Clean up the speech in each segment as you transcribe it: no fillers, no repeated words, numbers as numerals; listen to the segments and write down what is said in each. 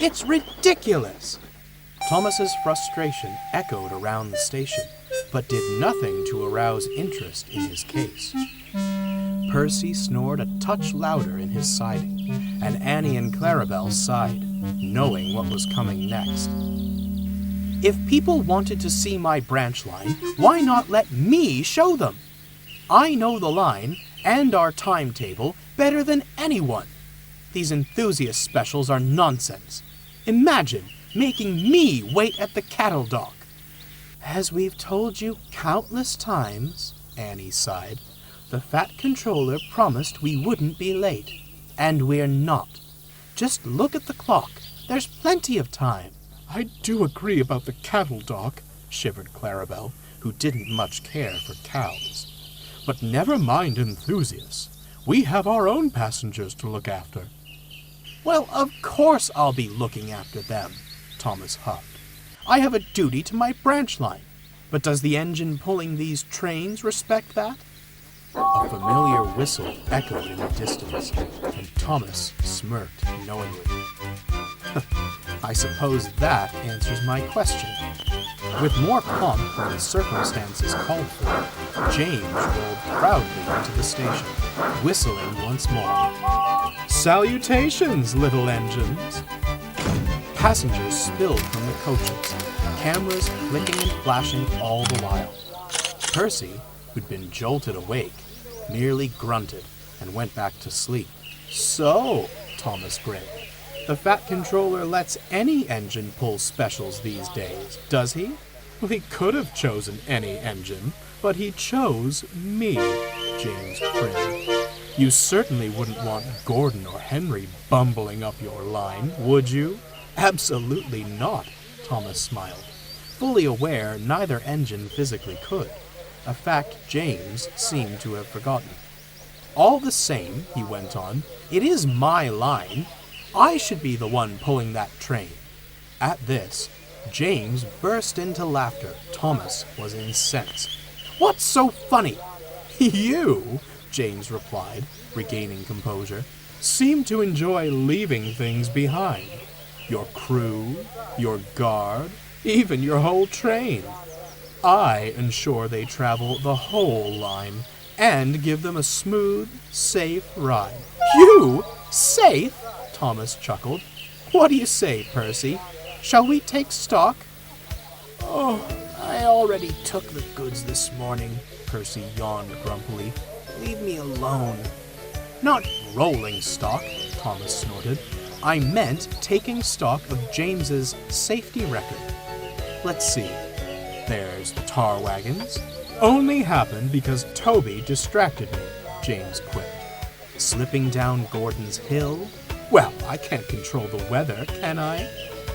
It's ridiculous! Thomas's frustration echoed around the station, but did nothing to arouse interest in his case. Percy snored a touch louder in his siding, and Annie and Clarabelle sighed, knowing what was coming next. If people wanted to see my branch line, why not let me show them? I know the line and our timetable better than anyone. These enthusiast specials are nonsense. Imagine making me wait at the cattle dock. As we've told you countless times, Annie sighed, the Fat Controller promised we wouldn't be late. And we're not. Just look at the clock. There's plenty of time. I do agree about the cattle dock, shivered Clarabelle, who didn't much care for cows. But never mind enthusiasts. We have our own passengers to look after. Well, of course I'll be looking after them, Thomas huffed. I have a duty to my branch line. But does the engine pulling these trains respect that? A familiar whistle echoed in the distance, and Thomas smirked knowingly. I suppose that answers my question. With more pomp than the circumstances called for, James rolled proudly into the station, whistling once more. Salutations, little engines! Passengers spilled from the coaches, cameras flicking and flashing all the while. Percy, who'd been jolted awake, merely grunted and went back to sleep. So, Thomas grinned, the Fat Controller lets any engine pull specials these days, does he? Well, he could have chosen any engine, but he chose me, James grinned. You certainly wouldn't want Gordon or Henry bumbling up your line, would you? Absolutely not, Thomas smiled, fully aware neither engine physically could, a fact James seemed to have forgotten. All the same, he went on, it is my line. I should be the one pulling that train. At this, James burst into laughter. Thomas was incensed. What's so funny? You, James replied, regaining composure, seem to enjoy leaving things behind. Your crew, your guard, even your whole train. I ensure they travel the whole line and give them a smooth, safe ride. You? Safe? Thomas chuckled. What do you say, Percy? Shall we take stock? Oh, I already took the goods this morning, Percy yawned grumpily. Leave me alone. Not rolling stock, Thomas snorted. I meant taking stock of James's safety record. Let's see. There's tar wagons. Only happened because Toby distracted me, James quipped. Slipping down Gordon's Hill? Well, I can't control the weather, can I?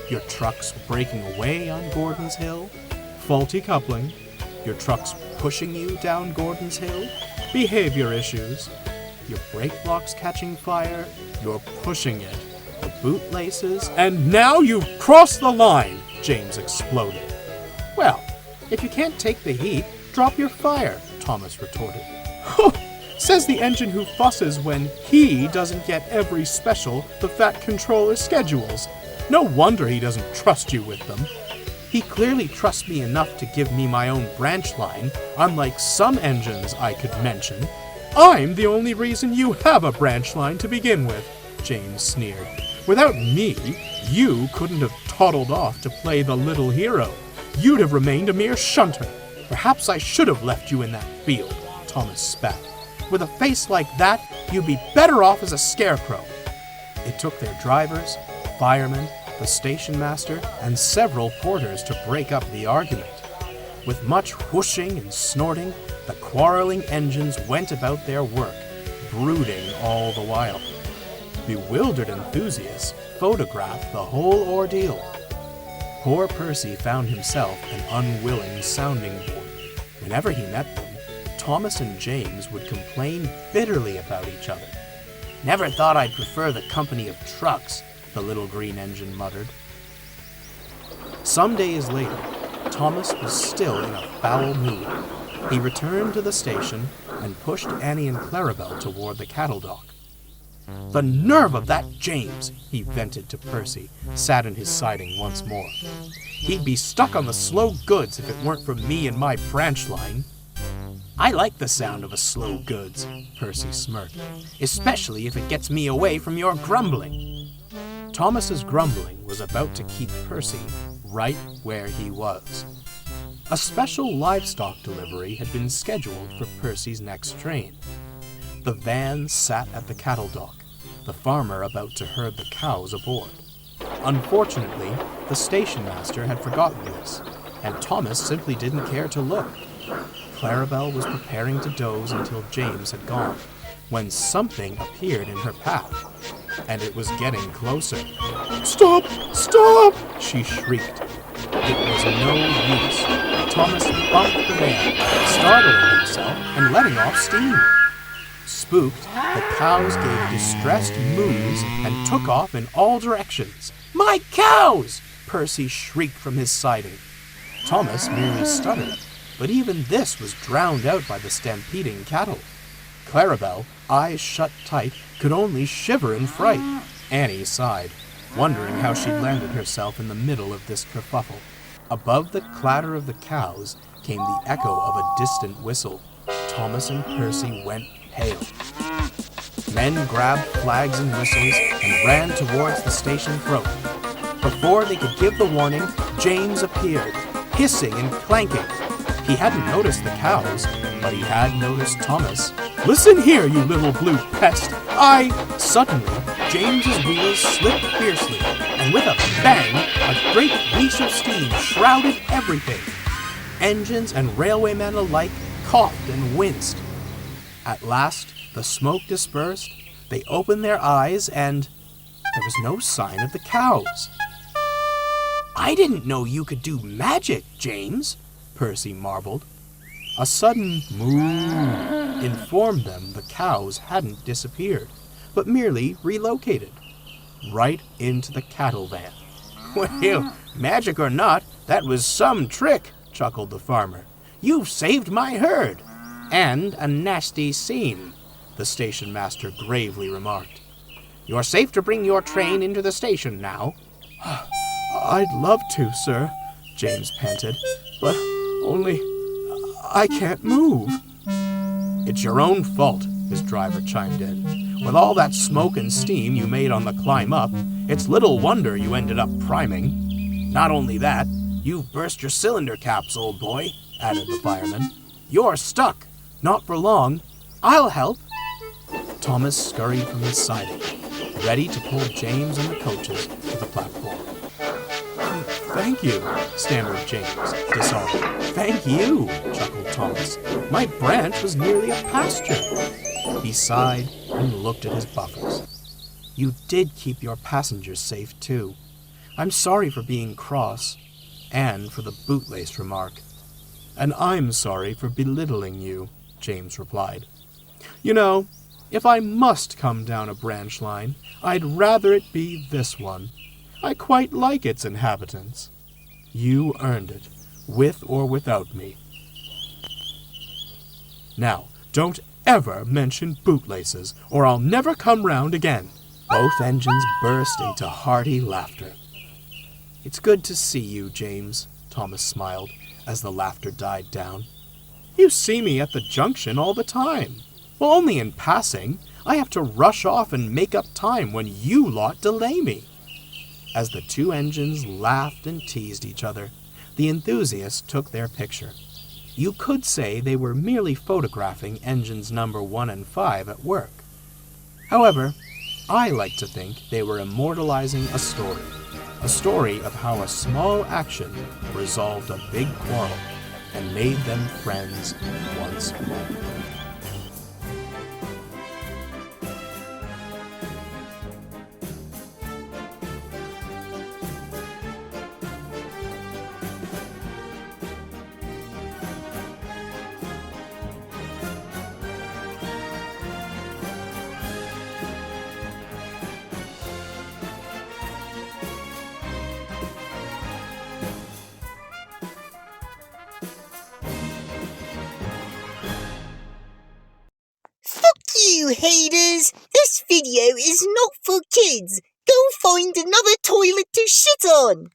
Your truck's breaking away on Gordon's Hill? Faulty coupling. Your truck's pushing you down Gordon's Hill? Behavior issues. Your brake block's catching fire? You're pushing it. The bootlaces? And now you've crossed the line, James exploded. Well, if you can't take the heat, drop your fire, Thomas retorted. Says the engine who fusses when he doesn't get every special the Fat Controller schedules. No wonder he doesn't trust you with them. He clearly trusts me enough to give me my own branch line, unlike some engines I could mention. I'm the only reason you have a branch line to begin with, James sneered. Without me, you couldn't have toddled off to play the little hero. You'd have remained a mere shunter. Perhaps I should have left you in that field, Thomas spat. With a face like that, you'd be better off as a scarecrow. It took their drivers, firemen, the station master, and several porters to break up the argument. With much whooshing and snorting, the quarreling engines went about their work, brooding all the while. Bewildered enthusiasts photographed the whole ordeal. Poor Percy found himself an unwilling sounding board. Whenever he met them, Thomas and James would complain bitterly about each other. Never thought I'd prefer the company of trucks, the little green engine muttered. Some days later, Thomas was still in a foul mood. He returned to the station and pushed Annie and Clarabelle toward the cattle dock. "The nerve of that James," he vented to Percy, sat in his siding once more. "He'd be stuck on the slow goods if it weren't for me and my branch line." "I like the sound of a slow goods," Percy smirked, "especially if it gets me away from your grumbling." Thomas's grumbling was about to keep Percy right where he was. A special livestock delivery had been scheduled for Percy's next train. The van sat at the cattle dock, the farmer about to herd the cows aboard. Unfortunately, the station master had forgotten this, and Thomas simply didn't care to look. Clarabelle was preparing to doze until James had gone, when something appeared in her path, and it was getting closer. "Stop! Stop!" she shrieked. It was no use. Thomas bumped the van, startling himself and letting off steam. Spooked, the cows gave distressed moos and took off in all directions. "My cows!" Percy shrieked from his siding. Thomas merely stuttered, but even this was drowned out by the stampeding cattle. Clarabelle, eyes shut tight, could only shiver in fright. Annie sighed, wondering how she'd landed herself in the middle of this kerfuffle. Above the clatter of the cows came the echo of a distant whistle. Thomas and Percy went pale. Men grabbed flags and whistles and ran towards the station throat. Before they could give the warning, James appeared, hissing and clanking. He hadn't noticed the cows, but he had noticed Thomas. "Listen here, you little blue pest! Suddenly, James's wheels slipped fiercely, and with a bang, a great whoosh of steam shrouded everything. Engines and railwaymen alike coughed and winced. At last, the smoke dispersed, they opened their eyes, and there was no sign of the cows. "I didn't know you could do magic, James," Percy marveled. A sudden moo informed them the cows hadn't disappeared, but merely relocated, right into the cattle van. "Well, magic or not, that was some trick," chuckled the farmer. "You've saved my herd." "And a nasty scene," the station master gravely remarked. "You're safe to bring your train into the station now." "I'd love to, sir," James panted, "but only I can't move." "It's your own fault," his driver chimed in. "With all that smoke and steam you made on the climb up, it's little wonder you ended up priming. Not only that, you've burst your cylinder caps, old boy," added the fireman. "You're stuck. Not for long. I'll help." Thomas scurried from his siding, ready to pull James and the coaches to the platform. "Thank you," stammered James, disarmed. "Thank you," chuckled Thomas. "My branch was nearly a pasture." He sighed and looked at his buffers. "You did keep your passengers safe, too. I'm sorry for being cross, and for the bootlace remark." "And I'm sorry for belittling you," James replied. "You know, if I must come down a branch line, I'd rather it be this one. I quite like its inhabitants. You earned it, with or without me. Now, don't ever mention bootlaces, or I'll never come round again." Both engines burst into hearty laughter. "It's good to see you, James," Thomas smiled, as the laughter died down. "You see me at the junction all the time. Well, only in passing. I have to rush off and make up time when you lot delay me." As the two engines laughed and teased each other, the enthusiasts took their picture. You could say they were merely photographing engines number 1 and 5 at work. However, I like to think they were immortalizing a story of how a small action resolved a big quarrel and made them friends once more. You haters! This video video is not for kids. Go find another toilet to shit on.